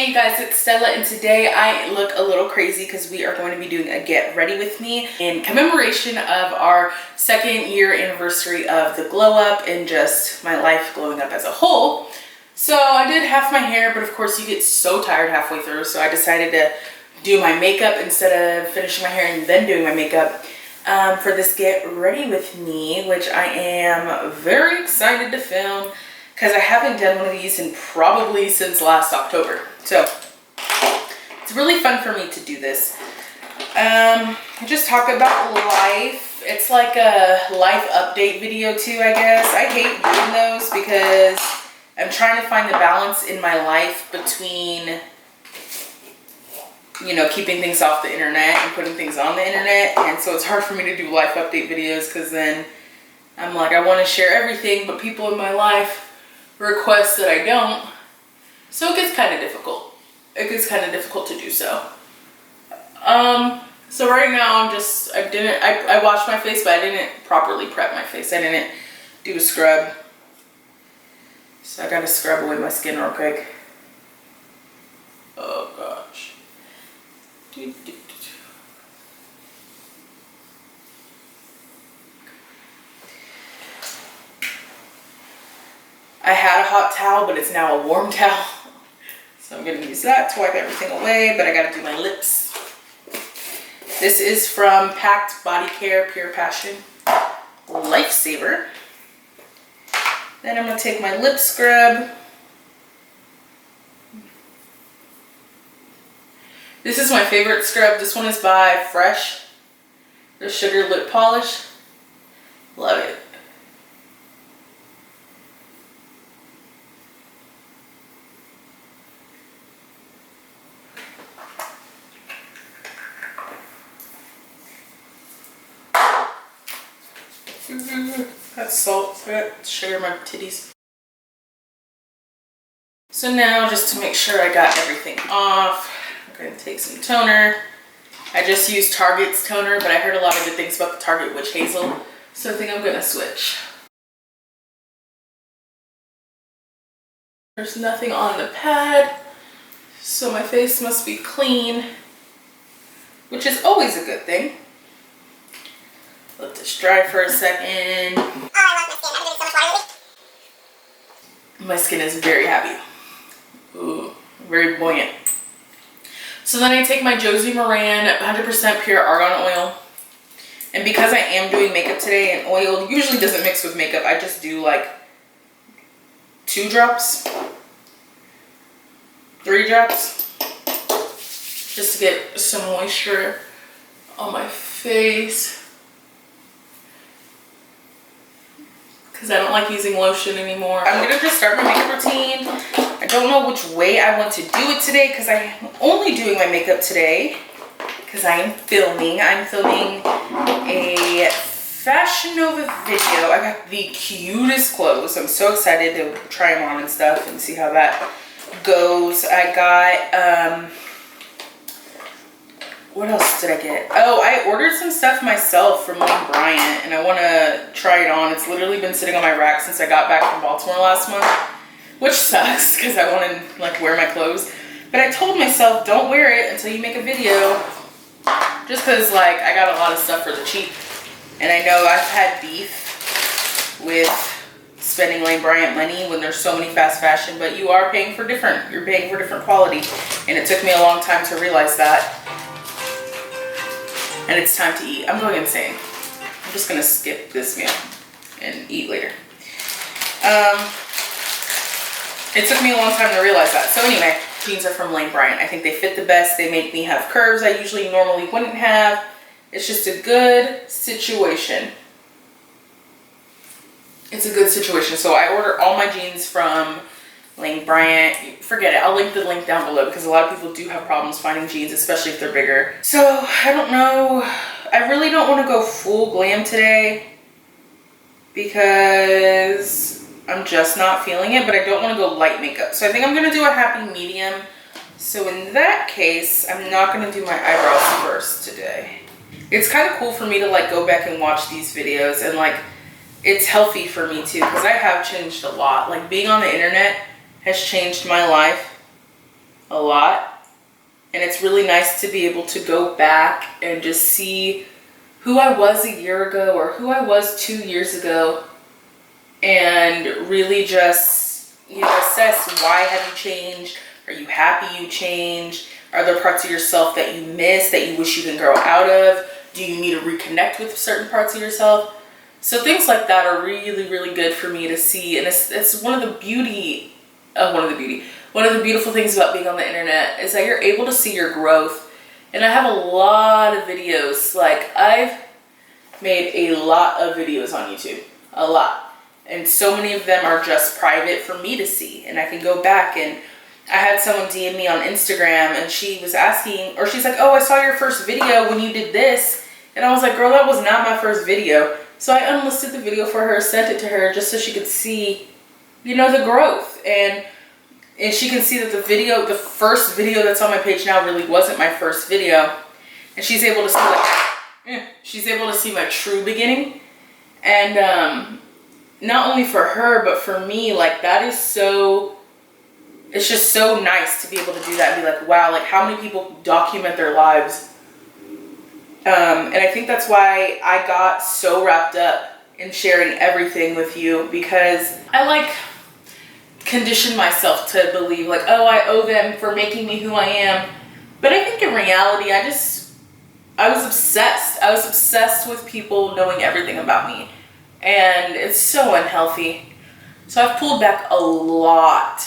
Hey you guys, it's Stella, and today I look a little crazy because we are going to be doing a get ready with me in commemoration of our 2nd year anniversary of the glow up and just my life glowing up as a whole. So I did half my hair, but of course you get so tired halfway through, so I decided to do my makeup instead of finishing my hair and then doing my makeup for this get ready with me, which I am very excited to film because I haven't done one of these in probably since last October. So it's really fun for me to do this. I just talk about life. It's like a life update video too, I guess. I hate doing those because I'm trying to find the balance in my life between, you know, keeping things off the internet and putting things on the internet. And so it's hard for me to do life update videos because then I'm like, I want to share everything, but people in my life request that I don't. So it gets kind of difficult. It gets kind of difficult to do so. So right now I washed my face, but I didn't properly prep my face. I didn't do a scrub. So I gotta scrub away my skin real quick. Oh gosh. I had a hot towel, but it's now a warm towel. So I'm gonna use that to wipe everything away, but I gotta do my lips. This is from Pact Bodycare Pure Passion Lifesaver. Then I'm gonna take my lip scrub. This is my favorite scrub. This one is by Fresh. The Sugar Lip Polish. Love it. That's salt. I got sugar in my titties. So now, just to make sure I got everything off, I'm going to take some toner. I just used Target's toner, but I heard a lot of good things about the Target Witch Hazel, so I think I'm going to switch. There's nothing on the pad, so my face must be clean, which is always a good thing. Let this dry for a second. Oh, I love my skin. I've been doing so much water lately. My skin is very happy. Ooh, very buoyant. So then I take my Josie Moran 100% pure argan oil. And because I am doing makeup today, and oil usually doesn't mix with makeup, I just do like 2 drops, 3 drops, just to get some moisture on my face. Because I don't like using lotion anymore. I'm going to just start my makeup routine. I don't know which way I want to do it today because I'm only doing my makeup today because I am filming. I'm filming a Fashion Nova video. I got the cutest clothes. I'm so excited to try them on and stuff and see how that goes. I got, what else did I get? Oh, I ordered some stuff myself from Lane Bryant and I want to try it on. It's literally been sitting on my rack since I got back from Baltimore last month, which sucks because I want to like wear my clothes. But I told myself, don't wear it until you make a video, just because like I got a lot of stuff for the cheap. And I know I've had beef with spending Lane Bryant money when there's so many fast fashion, but you are paying for different. You're paying for different quality. And it took me a long time to realize that. And it's time to eat. I'm going insane. I'm just gonna skip this meal and eat later. It took me a long time to realize that. So anyway, jeans are from Lane Bryant. I think they fit the best. They make me have curves I usually normally wouldn't have. It's just a good situation. It's a good situation. So I order all my jeans from Lane Bryant. Forget it. I'll link the link down below because a lot of people do have problems finding jeans, especially if they're bigger. So I don't know. I really don't want to go full glam today because I'm just not feeling it, but I don't want to go light makeup. So I think I'm going to do a happy medium. So in that case, I'm not going to do my eyebrows first today. It's kind of cool for me to like go back and watch these videos, and like it's healthy for me too because I have changed a lot. Like being on the internet has changed my life a lot. And it's really nice to be able to go back and just see who I was a year ago or who I was 2 years ago, and really just, you know, assess, why have you changed? Are you happy you changed? Are there parts of yourself that you miss that you wish you can grow out of? Do you need to reconnect with certain parts of yourself? So things like that are really, really good for me to see. And it's one of the beautiful things about being on the internet is that you're able to see your growth. And I have a lot of videos. Like, I've made a lot of videos on YouTube, a lot. And so many of them are just private for me to see. And I can go back, and I had someone DM me on Instagram, and she was asking, or she's like, oh, I saw your first video when you did this. And I was like, girl, that was not my first video. So I unlisted the video for her, sent it to her just so she could see, you know, the growth. And she can see that the first video that's on my page now really wasn't my first video. And she's able to see, she's able to see my true beginning. And not only for her, but for me, like, that is so, it's just so nice to be able to do that and be like, wow, like, how many people document their lives? And I think that's why I got so wrapped up in sharing everything with you, because I like conditioned myself to believe like, oh, I owe them for making me who I am. But I think in reality, I was obsessed. I was obsessed with people knowing everything about me. And it's so unhealthy. So I've pulled back a lot.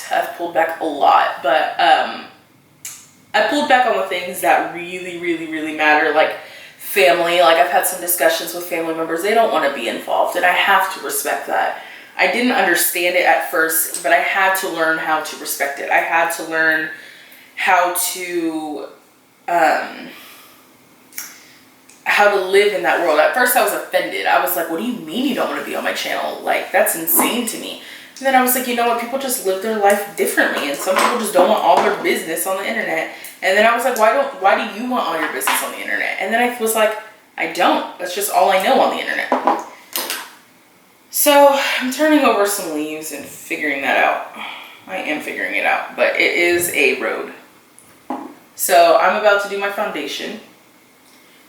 But I pulled back on the things that really, really, really matter. Like family. Like, I've had some discussions with family members. They don't want to be involved. And I have to respect that. I didn't understand it at first, but I had to learn how to respect it. I had to learn how to live in that world. At first I was offended. I was like, what do you mean you don't want to be on my channel? Like, that's insane to me. And then I was like, you know what? People just live their life differently. And some people just don't want all their business on the internet. And then I was like, why do you want all your business on the internet? And then I was like, I don't. That's just all I know on the internet. So I'm turning over some leaves and figuring that out. I am figuring it out, but it is a road. So I'm about to do my foundation.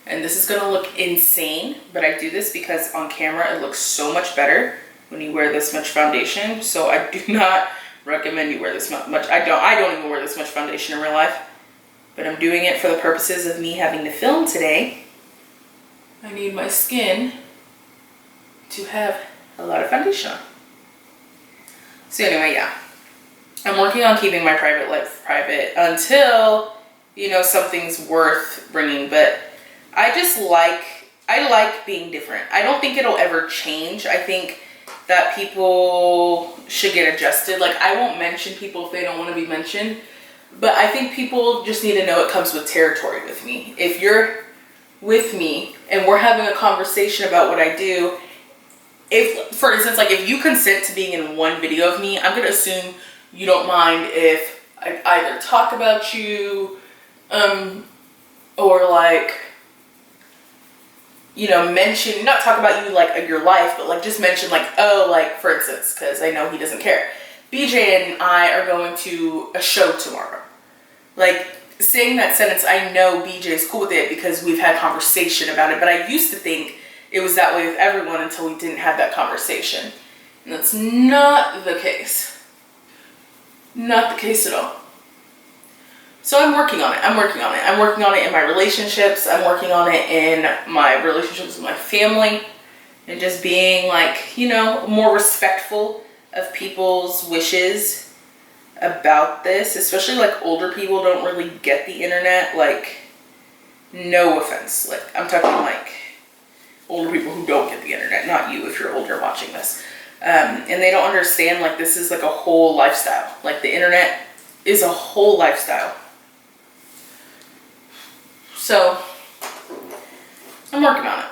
And this is going to look insane, but I do this because on camera it looks so much better when you wear this much foundation. So I do not recommend you wear this much. I don't even wear this much foundation in real life, but I'm doing it for the purposes of me having to film today. I need my skin to have a lot of foundation on. So anyway, yeah, I'm working on keeping my private life private until, you know, something's worth bringing. But I like being different. I don't think it'll ever change. I think that people should get adjusted. Like, I won't mention people if they don't want to be mentioned, but I think people just need to know it comes with territory with me. If you're with me and we're having a conversation about what I do, if, for instance, like, if you consent to being in one video of me, I'm going to assume you don't mind if I either talk about you, or like, you know, mention, not talk about you like your life, but like just mention like, oh, like, for instance, because I know he doesn't care, BJ and I are going to a show tomorrow. Like, saying that sentence, I know BJ is cool with it because we've had conversation about it, but I used to think it was that way with everyone until we didn't have that conversation. And that's not the case. Not the case at all. So I'm working on it. I'm working on it in my relationships. I'm working on it in my relationships with my family. And just being like, you know, more respectful of people's wishes about this. Especially like older people don't really get the internet. Like, no offense. Like, I'm talking like older people who don't get the internet. Not you if you're older watching this. And they don't understand like this is like a whole lifestyle. Like, the internet is a whole lifestyle. So, I'm working on it.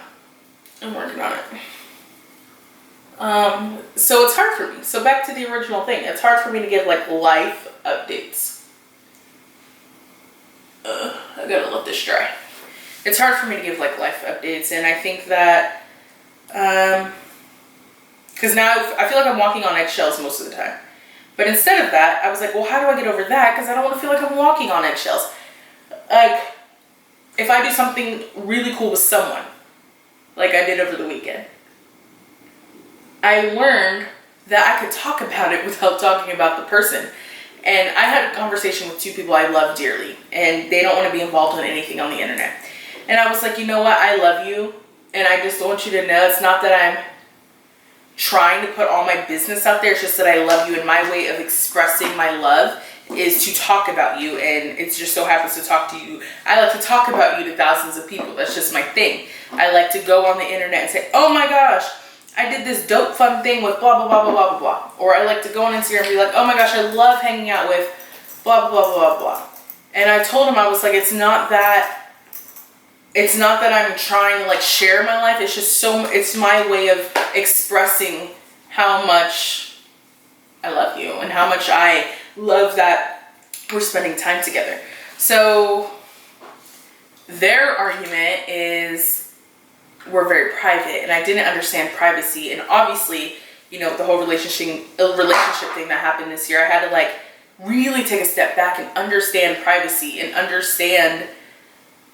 So it's hard for me. So back to the original thing. It's hard for me to give like life updates. I gotta let this dry. It's hard for me to give like life updates, and I think that, because now I feel like I'm walking on eggshells most of the time. But instead of that, I was like, well, how do I get over that? Because I don't want to feel like I'm walking on eggshells. Like, if I do something really cool with someone, like I did over the weekend, I learned that I could talk about it without talking about the person. And I had a conversation with two people I love dearly, and they don't want to be involved in anything on the internet. And I was like, you know what? I love you, and I just want you to know it's not that I'm trying to put all my business out there. It's just that I love you, and my way of expressing my love is to talk about you, and it just so happens to talk to you. I like to talk about you to thousands of people. That's just my thing. I like to go on the internet and say, oh my gosh, I did this dope fun thing with blah, blah, blah, blah, blah, blah, blah. Or I like to go on Instagram and be like, oh my gosh, I love hanging out with blah, blah, blah, blah, blah. And I told him, I was like, it's not that I'm trying to like share my life. It's just it's my way of expressing how much I love you and how much I love that we're spending time together. So their argument is we're very private, and I didn't understand privacy. And obviously, you know, the whole relationship thing that happened this year, I had to like really take a step back and understand privacy and understand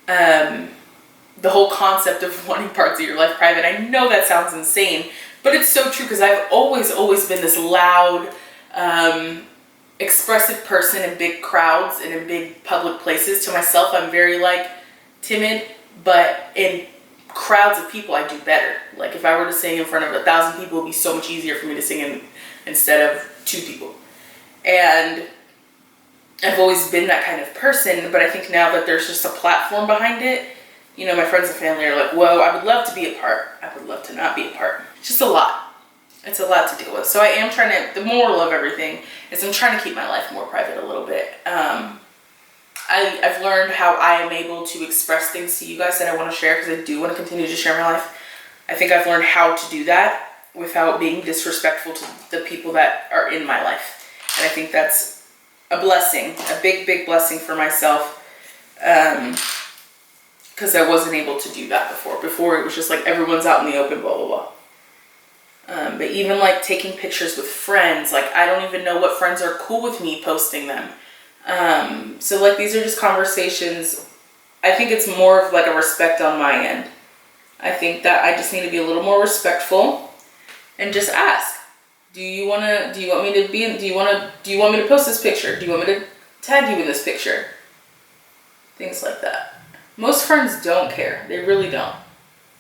the whole concept of wanting parts of your life private. I know that sounds insane, but it's so true, because I've always been this loud, expressive person in big crowds and in big public places. To myself, I'm very like timid, but in crowds of people I do better. Like if I were to sing in front of 1,000 people, it would be so much easier for me to sing in instead of 2 people. And I've always been that kind of person, but I think now that there's just a platform behind it, you know, my friends and family are like, whoa, I would love to be a part. I would love to not be a part. It's just a lot. It's a lot to deal with. So I am trying to, the moral of everything is I'm trying to keep my life more private a little bit. I've learned how I am able to express things to you guys that I want to share, because I do want to continue to share my life. I think I've learned how to do that without being disrespectful to the people that are in my life. And I think that's a blessing, a big, big blessing for myself. Because I wasn't able to do that before. Before it was just like everyone's out in the open, blah, blah, blah. But even like taking pictures with friends, like I don't even know what friends are cool with me posting them. So like these are just conversations. I think it's more of like a respect on my end. I think that I just need to be a little more respectful and just ask, do you want me to post this picture? Do you want me to tag you in this picture? Things like that. Most friends don't care. They really don't.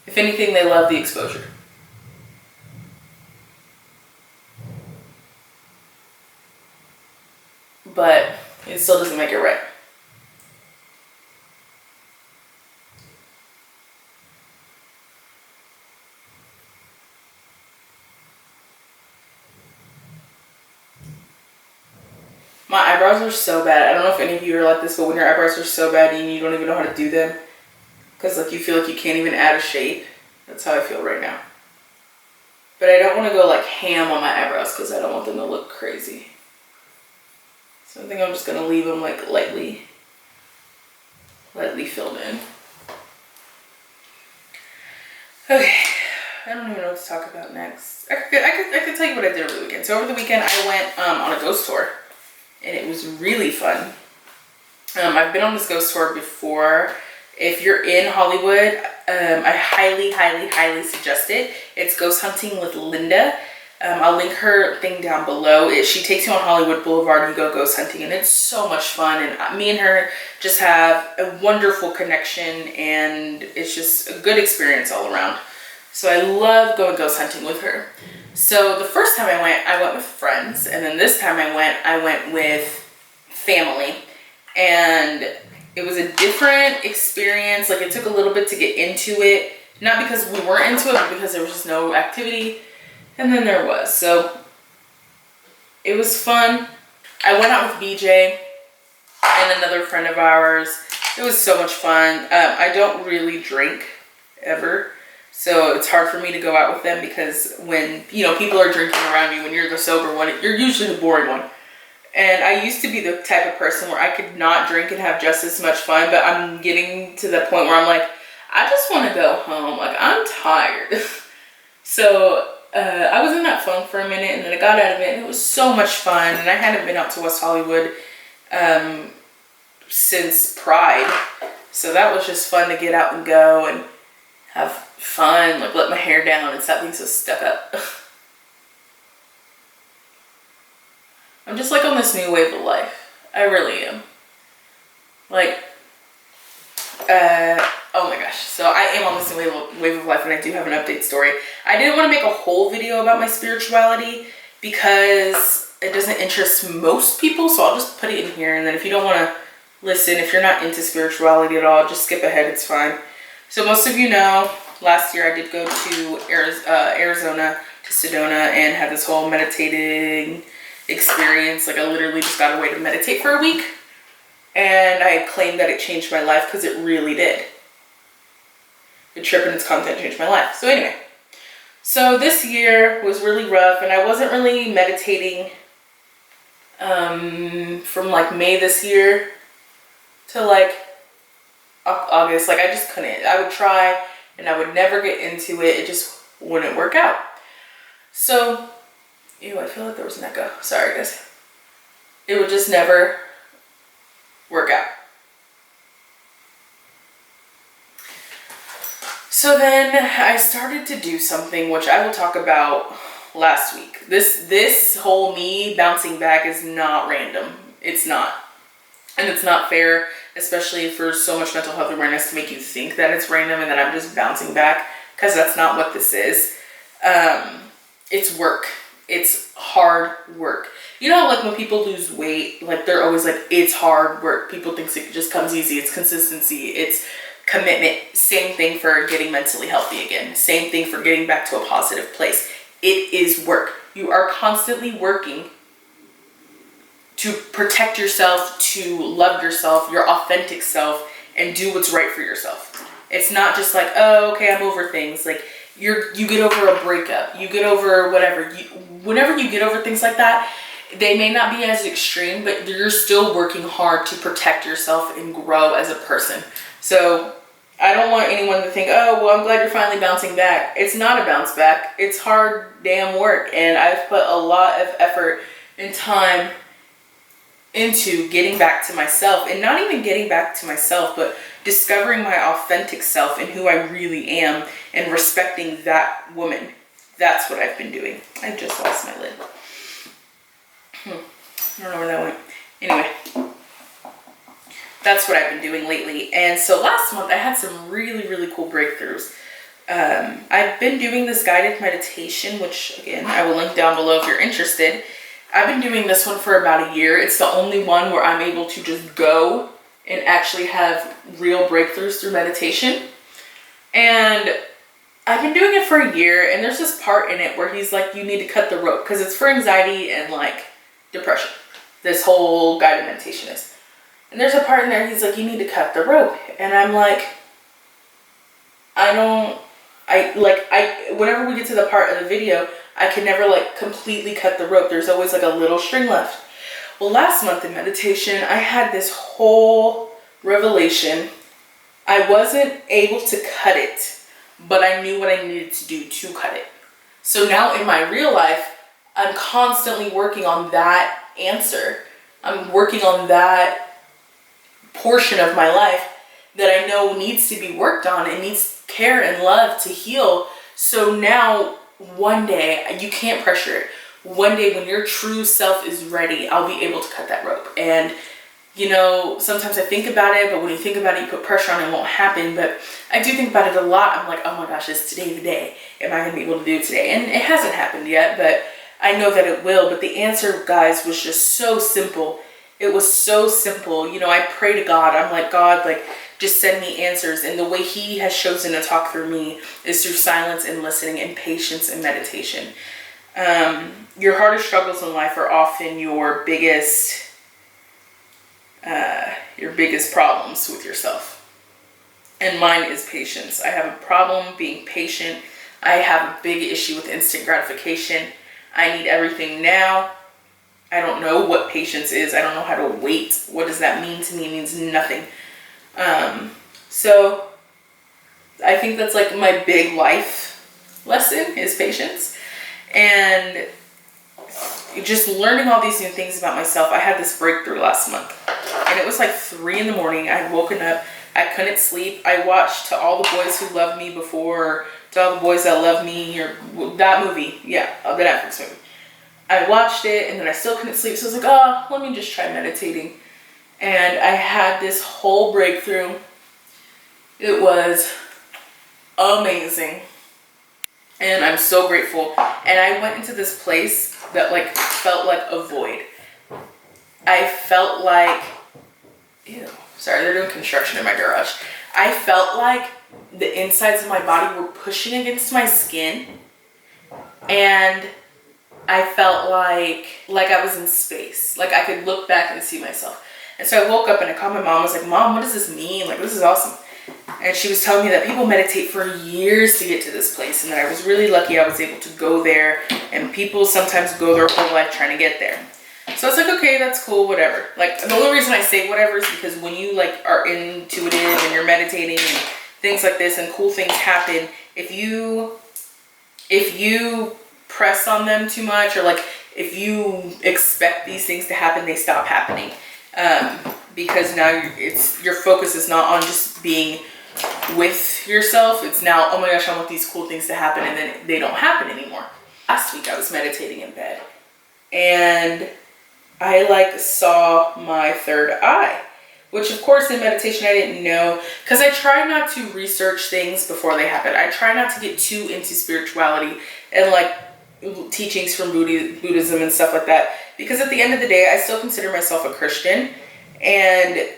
If anything, they love the exposure. But it still doesn't make it right. My eyebrows are so bad. I don't know if any of you are like this, but when your eyebrows are so bad and you don't even know how to do them, because like you feel like you can't even add a shape. That's how I feel right now. But I don't want to go like ham on my eyebrows because I don't want them to look crazy. So I think I'm just going to leave them like lightly filled in. Okay, I don't even know what to talk about next. I could tell you what I did over the weekend. So over the weekend I went on a ghost tour, and it was really fun. I've been on this ghost tour before. If you're in Hollywood, I highly, highly, highly suggest it. It's Ghost Hunting with Linda. I'll link her thing down below. She takes you on Hollywood Boulevard and you go ghost hunting, and it's so much fun. And me and her just have a wonderful connection, and it's just a good experience all around. So I love going ghost hunting with her. So the first time I went with friends, and then this time I went with family, and it was a different experience. Like it took a little bit to get into it, not because we weren't into it, but because there was just no activity. And then there was. So it was fun. I went out with BJ and another friend of ours. It was so much fun. I don't really drink ever, so it's hard for me to go out with them, because when people are drinking around you, when you're the sober one, you're usually the boring one. And I used to be the type of person where I could not drink and have just as much fun, but I'm getting to the point where I'm like, I just want to go home. Like, I'm tired. So I was in that funk for a minute, and then I got out of it, and it was so much fun. And I hadn't been out to West Hollywood since Pride, so that was just fun to get out and go and have fun, like let my hair down and stop being so stuck up. I'm just like on this new wave of life. I really am. Like, oh my gosh. So I am on this new wave of life, and I do have an update story. I didn't want to make a whole video about my spirituality because it doesn't interest most people, so I'll just put it in here, and then if you don't want to listen, if you're not into spirituality at all, just skip ahead, it's fine. So most of you know, last year I did go to Arizona, to Sedona, and had this whole meditating experience. Like I literally just got away to meditate for a week, and I claimed that it changed my life because it really did. The trip and its content changed my life. So anyway, so this year was really rough, and I wasn't really meditating from like May this year to like August. Like I just couldn't. I would try and I would never get into it. It just wouldn't work out. So, ew, I feel like there was an echo. Sorry guys. It would just never work out. So then I started to do something which I will talk about last week. This whole me bouncing back is not random. It's not. And it's not fair, especially for so much mental health awareness, to make you think that it's random and that I'm just bouncing back, because that's not what this is. It's work. It's hard work. You know, like when people lose weight, like they're always like, it's hard work. People think it just comes easy. It's consistency. It's commitment. Same thing for getting mentally healthy again. Same thing for getting back to a positive place. It is work. You are constantly working to protect yourself, to love yourself, your authentic self, and do what's right for yourself. It's not just like, oh, okay, I'm over things. Like you get over a breakup, you get over whatever. Whenever you get over things like that, they may not be as extreme, but you're still working hard to protect yourself and grow as a person. So I don't want anyone to think, oh, well, I'm glad you're finally bouncing back. It's not a bounce back. It's hard damn work. And I've put a lot of effort and time into getting back to myself, and not even getting back to myself, but discovering my authentic self and who I really am, and respecting that woman. That's what I've been doing. I just lost my lid. I don't know where that went. Anyway, that's what I've been doing lately. And so last month I had some really, really cool breakthroughs. I've been doing this guided meditation, which again, I will link down below if you're interested. I've been doing this one for about a year. It's the only one where I'm able to just go and actually have real breakthroughs through meditation. And I've been doing it for a year, and there's this part in it where he's like, you need to cut the rope, because it's for anxiety and like depression. This whole guided meditation is. And there's a part in there, he's like, you need to cut the rope. And I'm like, whenever we get to the part of the video, I can never like completely cut the rope. There's always like a little string left. Well, last month in meditation, I had this whole revelation. I wasn't able to cut it, but I knew what I needed to do to cut it. So now in my real life, I'm constantly working on that answer. I'm working on that portion of my life that I know needs to be worked on. It needs care and love to heal. So now one day, you can't pressure it. One day when your true self is ready, I'll be able to cut that rope. And you know, sometimes I think about it, but when you think about it, you put pressure on it, it won't happen. But I do think about it a lot. I'm like, oh my gosh, is today the day? Am I going to be able to do it today? And it hasn't happened yet, but I know that it will. But the answer, guys, was just so simple. It was so simple. You know, I pray to God. I'm like, God, like, just send me answers. And the way he has chosen to talk through me is through silence and listening and patience and meditation. Your hardest struggles in life are often your biggest problems with yourself. And mine is patience. I have a problem being patient. I have a big issue with instant gratification. I need everything now. I don't know what patience is. I don't know how to wait. What does that mean to me? It means nothing. So I think that's like my big life lesson is patience. And just learning all these new things about myself. I had this breakthrough last month, and it was like 3 in the morning. I had woken up, I couldn't sleep. I watched To All the Boys Who Loved Me Before, To All the Boys That Love Me, or that movie. Yeah, the Netflix movie. I watched it, and then I still couldn't sleep. So I was like, oh, let me just try meditating. And I had this whole breakthrough. It was amazing. And I'm so grateful. And I went into this place that like felt like a void. I felt like, ew, sorry, they're doing construction in my garage. I felt like the insides of my body were pushing against my skin. And I felt like I was in space. Like I could look back and see myself. And so I woke up and I called my mom. I was like, Mom, what does this mean? Like, this is awesome. And she was telling me that people meditate for years to get to this place, and that I was really lucky I was able to go there, and people sometimes go their whole life trying to get there. So I was like, okay, that's cool, whatever. Like, the only reason I say whatever is because when you like are intuitive and you're meditating and things like this and cool things happen, if you press on them too much, or like if you expect these things to happen, they stop happening. Because now your focus is not on just being with yourself. It's now, oh my gosh, I want these cool things to happen, and then they don't happen anymore. Last week I was meditating in bed, and I like saw my third eye, which of course in meditation I didn't know, because I try not to research things before they happen. I try not to get too into spirituality and like teachings from Buddhism and stuff like that, because at the end of the day I still consider myself a Christian, and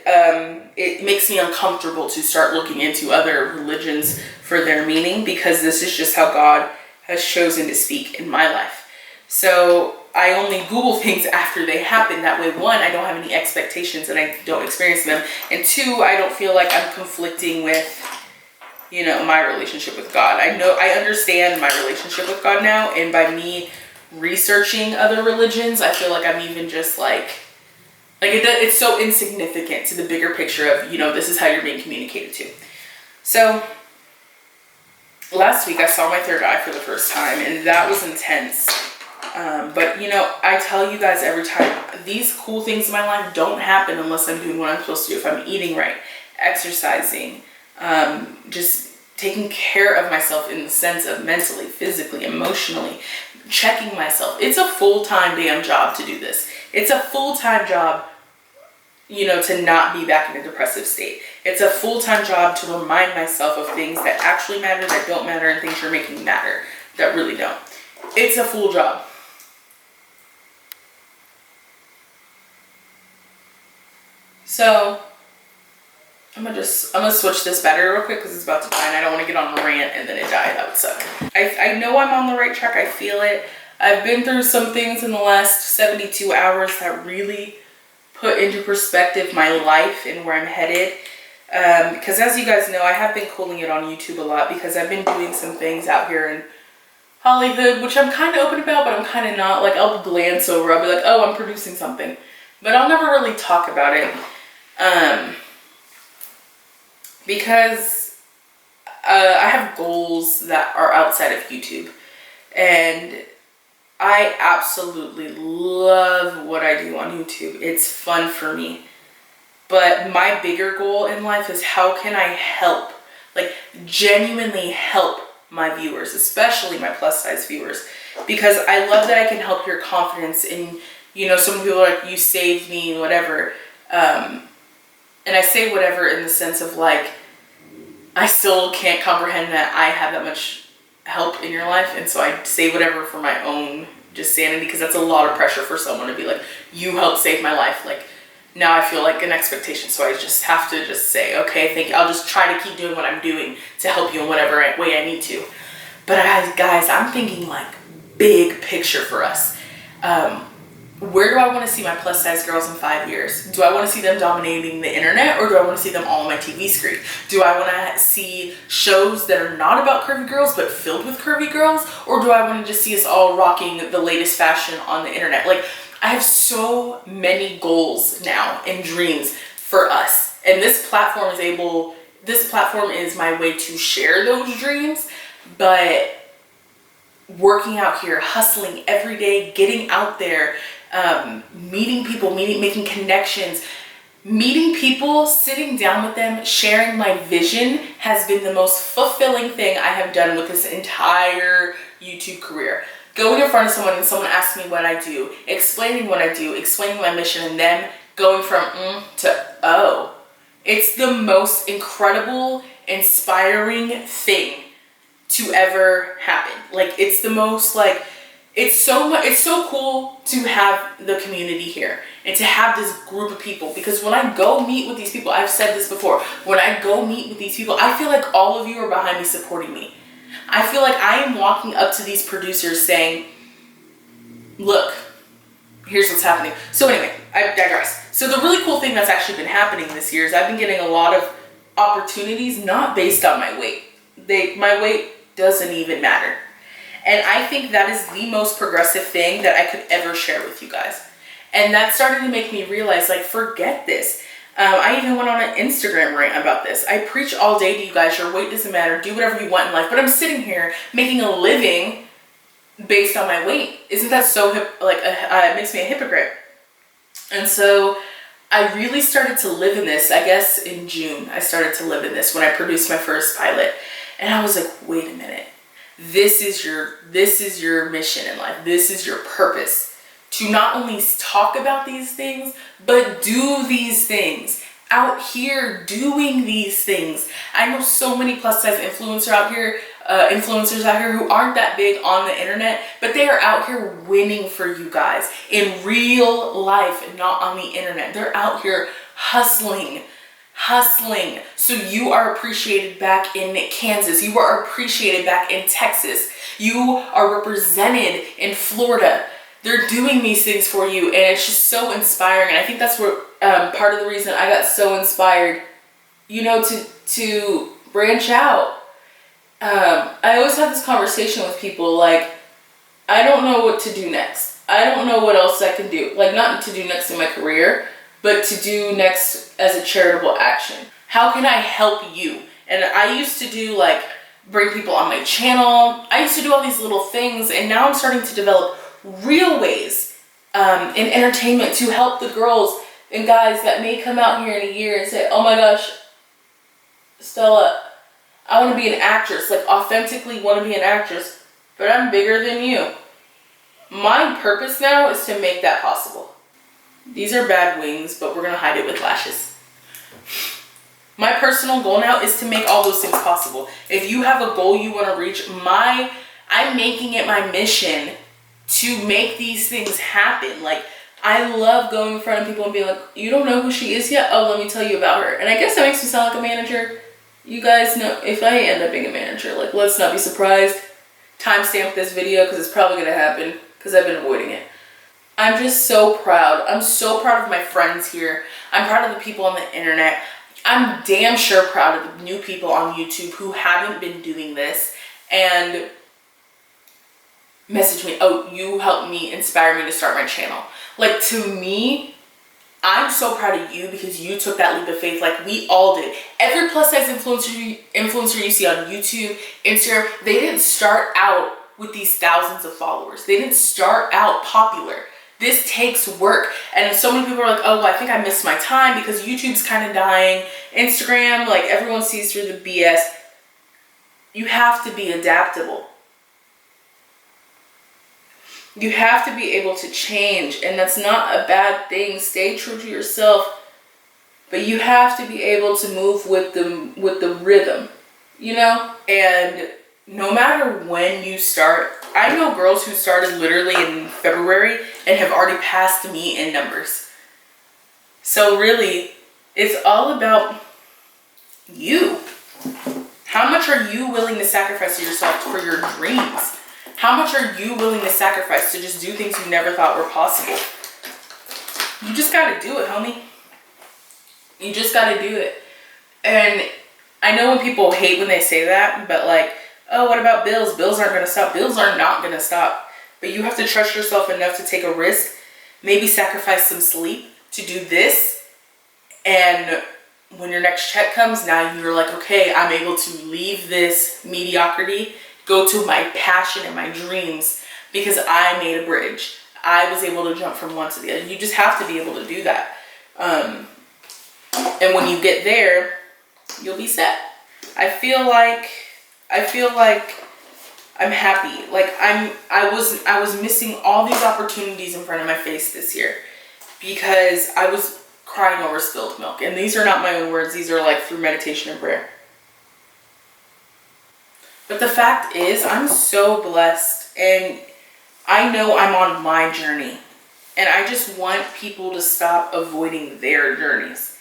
it makes me uncomfortable to start looking into other religions for their meaning, because this is just how God has chosen to speak in my life. So I only Google things after they happen. That way, one, I don't have any expectations and I don't experience them, and two, I don't feel like I'm conflicting with, you know, my relationship with God. I understand my relationship with God now, and by me researching other religions, I feel like I'm even just like it's so insignificant to the bigger picture of, you know, this is how you're being communicated to. So last week I saw my third eye for the first time, and that was intense. But you know, I tell you guys every time, these cool things in my life don't happen unless I'm doing what I'm supposed to do. If I'm eating right, exercising, just taking care of myself in the sense of mentally, physically, emotionally, checking myself. It's a full-time damn job to do this. It's a full-time job, you know, to not be back in a depressive state. It's a full-time job to remind myself of things that actually matter, that don't matter, and things you're making matter that really don't. It's a full job. So I'm gonna switch this battery real quick because it's about to die, and I don't want to get on a rant and then it die. That would suck. I know I'm on the right track. I feel it. I've been through some things in the last 72 hours that really put into perspective my life and where I'm headed. Because as you guys know, I have been cooling it on YouTube a lot because I've been doing some things out here in Hollywood, which I'm kind of open about, but I'm kind of not. Like, I'll glance over, I'll be like, oh, I'm producing something, but I'll never really talk about it. Because I have goals that are outside of YouTube, and I absolutely love what I do on YouTube. It's fun for me. But my bigger goal in life is, how can I help, like genuinely help my viewers, especially my plus size viewers, because I love that I can help your confidence in, you know, some people are like, you saved me, whatever. And I say whatever in the sense of like, I still can't comprehend that I have that much help in your life, and so I say whatever for my own just sanity, because that's a lot of pressure for someone to be like, you helped save my life. Like, now I feel like an expectation, so I just have to just say, okay, thank you. I'll just try to keep doing what I'm doing to help you in whatever way I need to. But guys, I'm thinking like big picture for us. Where do I want to see my plus size girls in 5 years? Do I want to see them dominating the internet, or do I want to see them all on my TV screen? Do I want to see shows that are not about curvy girls but filled with curvy girls? Or do I want to just see us all rocking the latest fashion on the internet? Like, I have so many goals now and dreams for us. And this platform is my way to share those dreams. But working out here, hustling every day, getting out there, meeting people, making connections, meeting people, sitting down with them, sharing my vision has been the most fulfilling thing I have done with this entire YouTube career. Going in front of someone and someone asks me what I do, explaining what I do, explaining my mission, and them going from to oh. It's the most incredible, inspiring thing to ever happen. Like, it's the most, like, it's so cool to have the community here and to have this group of people, because when I go meet with these people, I've said this before, when I go meet with these people, I feel like all of you are behind me supporting me. I feel like I am walking up to these producers saying, look, here's what's happening. So anyway, I digress. So the really cool thing that's actually been happening this year is I've been getting a lot of opportunities not based on my weight. My weight doesn't even matter. And I think that is the most progressive thing that I could ever share with you guys. And that started to make me realize, like, forget this. I even went on an Instagram rant about this. I preach all day to you guys, your weight doesn't matter, do whatever you want in life. But I'm sitting here making a living based on my weight. Isn't that so, it makes me a hypocrite. And so I really started to live in this, I guess in June, I started to live in this when I produced my first pilot. And I was like, wait a minute. This is your mission in life. This is your purpose. To not only talk about these things, but do these things. Out here doing these things. I know so many plus size influencers out here who aren't that big on the internet, but they are out here winning for you guys in real life and not on the internet. They're out here hustling. So you are appreciated back in Kansas. You are appreciated back in Texas. You are represented in Florida. They're doing these things for you, and it's just so inspiring. And I think that's where part of the reason I got so inspired, to branch out. I always have this conversation with people, like, I don't know what to do next. I don't know what else I can do. Like, not to do next in my career, but to do next as a charitable action. How can I help you? And I used to do, like, bring people on my channel. I used to do all these little things, and now I'm starting to develop real ways in entertainment to help the girls and guys that may come out here in a year and say, oh my gosh, Stella, I want to be an actress, like authentically want to be an actress, but I'm bigger than you. My purpose now is to make that possible. These are bad wings, but we're going to hide it with lashes. My personal goal now is to make all those things possible. If you have a goal you want to reach, I'm making it my mission to make these things happen. Like, I love going in front of people and being like, you don't know who she is yet? Oh, let me tell you about her. And I guess that makes me sound like a manager. You guys know, if I end up being a manager, like, let's not be surprised. Timestamp this video because it's probably going to happen because I've been avoiding it. I'm just so proud. I'm so proud of my friends here. I'm proud of the people on the internet. I'm damn sure proud of the new people on YouTube who haven't been doing this and message me, oh, you helped me, inspire me to start my channel. Like, to me, I'm so proud of you because you took that leap of faith like we all did. Every plus size influencer you see on YouTube, Instagram, they didn't start out with these thousands of followers. They didn't start out popular. This takes work. And so many people are like, oh, well, I think I missed my time because YouTube's kind of dying. Instagram, like, everyone sees through the BS. You have to be adaptable. You have to be able to change, and that's not a bad thing. Stay true to yourself, but you have to be able to move with the rhythm, And no matter when you start, I know girls who started literally in February and have already passed me in numbers. So really, it's all about you. How much are you willing to sacrifice yourself for your dreams? How much are you willing to sacrifice to just do things you never thought were possible? You just gotta do it, homie. You just gotta do it. And I know when people hate when they say that, but like, oh, what about bills? Bills aren't gonna stop. Bills are not gonna stop. But you have to trust yourself enough to take a risk, maybe sacrifice some sleep to do this. And when your next check comes, now you're like, okay, I'm able to leave this mediocrity go to my passion and my dreams because I made a bridge. I was able to jump from one to the other. You just have to be able to do that. And when you get there, you'll be set. I feel like I'm happy. Like I was missing all these opportunities in front of my face this year because I was crying over spilled milk. And these are not my own words. These are like through meditation and prayer. But the fact is, I'm so blessed, and I know I'm on my journey, and I just want people to stop avoiding their journeys.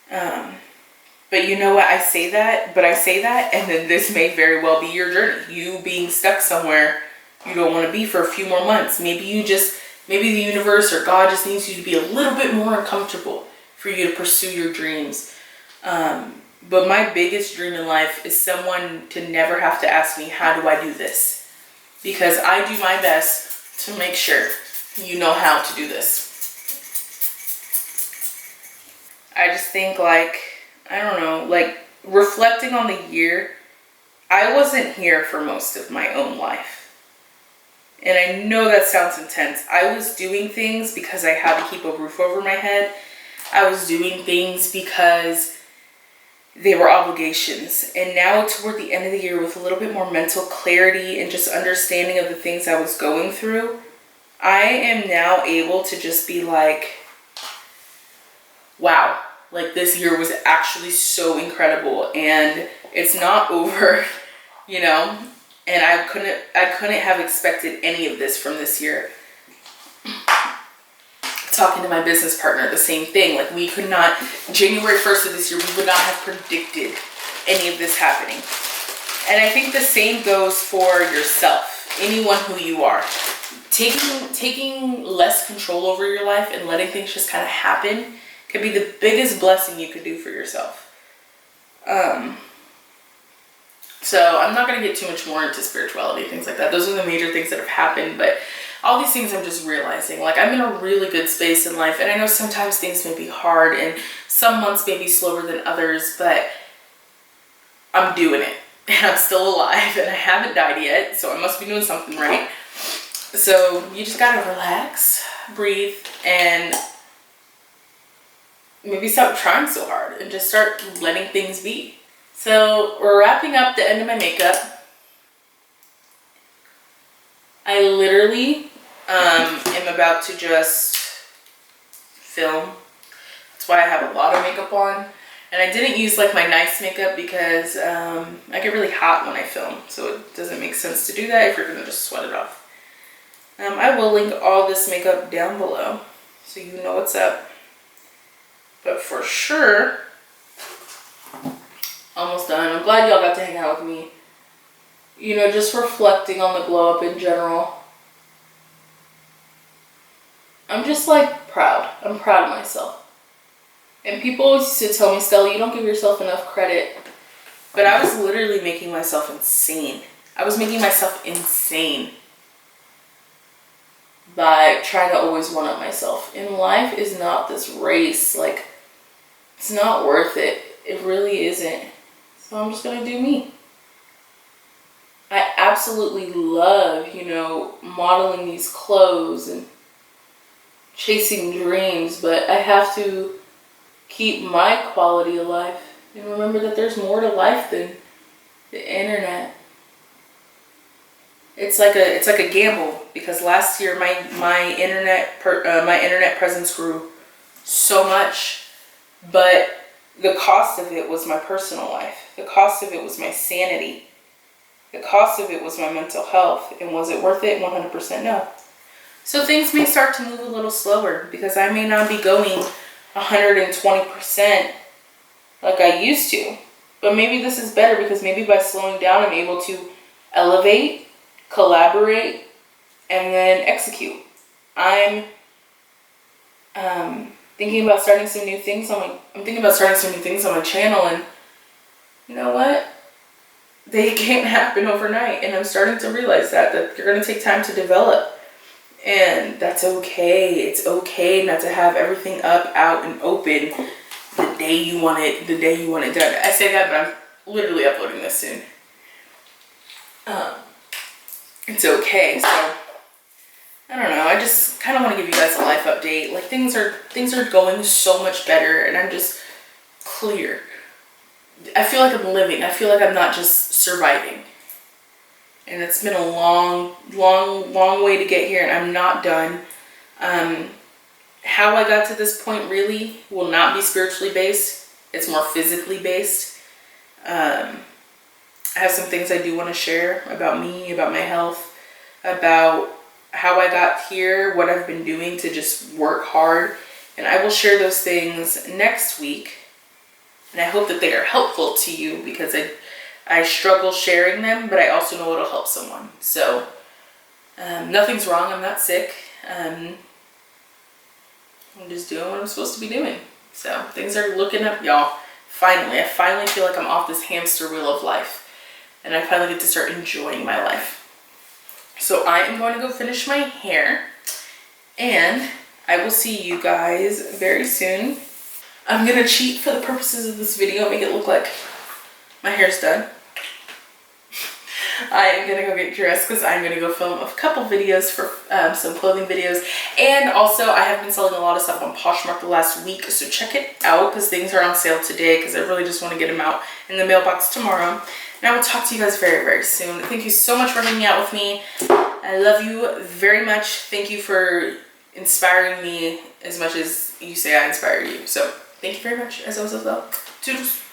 But you know what? I say that, and then this may very well be your journey. You being stuck somewhere you don't want to be for a few more months. Maybe the universe or God just needs you to be a little bit more uncomfortable for you to pursue your dreams. But my biggest dream in life is someone to never have to ask me, how do I do this? Because I do my best to make sure you know how to do this. I just think I don't know, reflecting on the year, I wasn't here for most of my own life. And I know that sounds intense. I was doing things because I had to keep a roof over my head. I was doing things because they were obligations. And now toward the end of the year, with a little bit more mental clarity and just understanding of the things I was going through, I am now able to just be like, wow, this year was actually so incredible, and it's not over, and I couldn't have expected any of this from this year. Talking to my business partner, the same thing. We could not, January 1st of this year, we would not have predicted any of this happening. And I think the same goes for yourself, anyone who you are. Taking less control over your life and letting things just kind of happen could be the biggest blessing you could do for yourself. So I'm not going to get too much more into spirituality, things like that. Those are the major things that have happened, but all these things I'm just realizing, I'm in a really good space in life, and I know sometimes things may be hard, and some months may be slower than others, but I'm doing it, and I'm still alive, and I haven't died yet, so I must be doing something right. So you just gotta relax, breathe, and maybe stop trying so hard, and just start letting things be. So we're wrapping up the end of my makeup. I literally am about to just film. That's why I have a lot of makeup on. And I didn't use my nice makeup because I get really hot when I film. So it doesn't make sense to do that if you're going to just sweat it off. I will link all this makeup down below so you know what's up. But for sure, almost done. I'm glad y'all got to hang out with me. Just reflecting on the glow up in general. I'm just proud. I'm proud of myself. And people used to tell me, Stella, you don't give yourself enough credit. But I was literally making myself insane. I was making myself insane by trying to always one up myself. And life is not this race. It's not worth it. It really isn't. So I'm just going to do me. I absolutely love, modeling these clothes and chasing dreams, but I have to keep my quality alive and remember that there's more to life than the internet. It's like a gamble, because last year my internet presence grew so much, but the cost of it was my personal life. The cost of it was my sanity. The cost of it was my mental health. And was it worth it? 100% no. So things may start to move a little slower because I may not be going 120% like I used to. But maybe this is better because maybe by slowing down, I'm able to elevate, collaborate, and then execute. I'm thinking about starting some new things on my channel, and you know what? They can't happen overnight, and I'm starting to realize that you're going to take time to develop. And that's okay. It's okay not to have everything up, out, and open the day you want it done. I say that, but I'm literally uploading this soon. it's okay. So I don't know. I just kind of want to give you guys a life update. Like things are going so much better, and I'm just clear. I feel like I'm living. I feel like I'm not just surviving. And it's been a long way to get here, and I'm not done. How I got to this point really will not be spiritually based. It's more physically based. I have some things I do want to share about me, about my health, about how I got here, what I've been doing to just work hard. And I will share those things next week. And I hope that they are helpful to you, because I struggle sharing them, but I also know it'll help someone. So nothing's wrong. I'm not sick. I'm just doing what I'm supposed to be doing. So things are looking up, y'all. Finally, I finally feel like I'm off this hamster wheel of life, and I finally get to start enjoying my life. So I am going to go finish my hair, and I will see you guys very soon. I'm going to cheat for the purposes of this video, make it look like my hair's done. I am going to go get dressed because I'm going to go film a couple videos for some clothing videos. And also, I have been selling a lot of stuff on Poshmark the last week, so check it out because things are on sale today, because I really just want to get them out in the mailbox tomorrow. And I will talk to you guys very, very soon. Thank you so much for hanging out with me. I love you very much. Thank you for inspiring me as much as you say I inspire you. So thank you very much. As always, love. Toodles.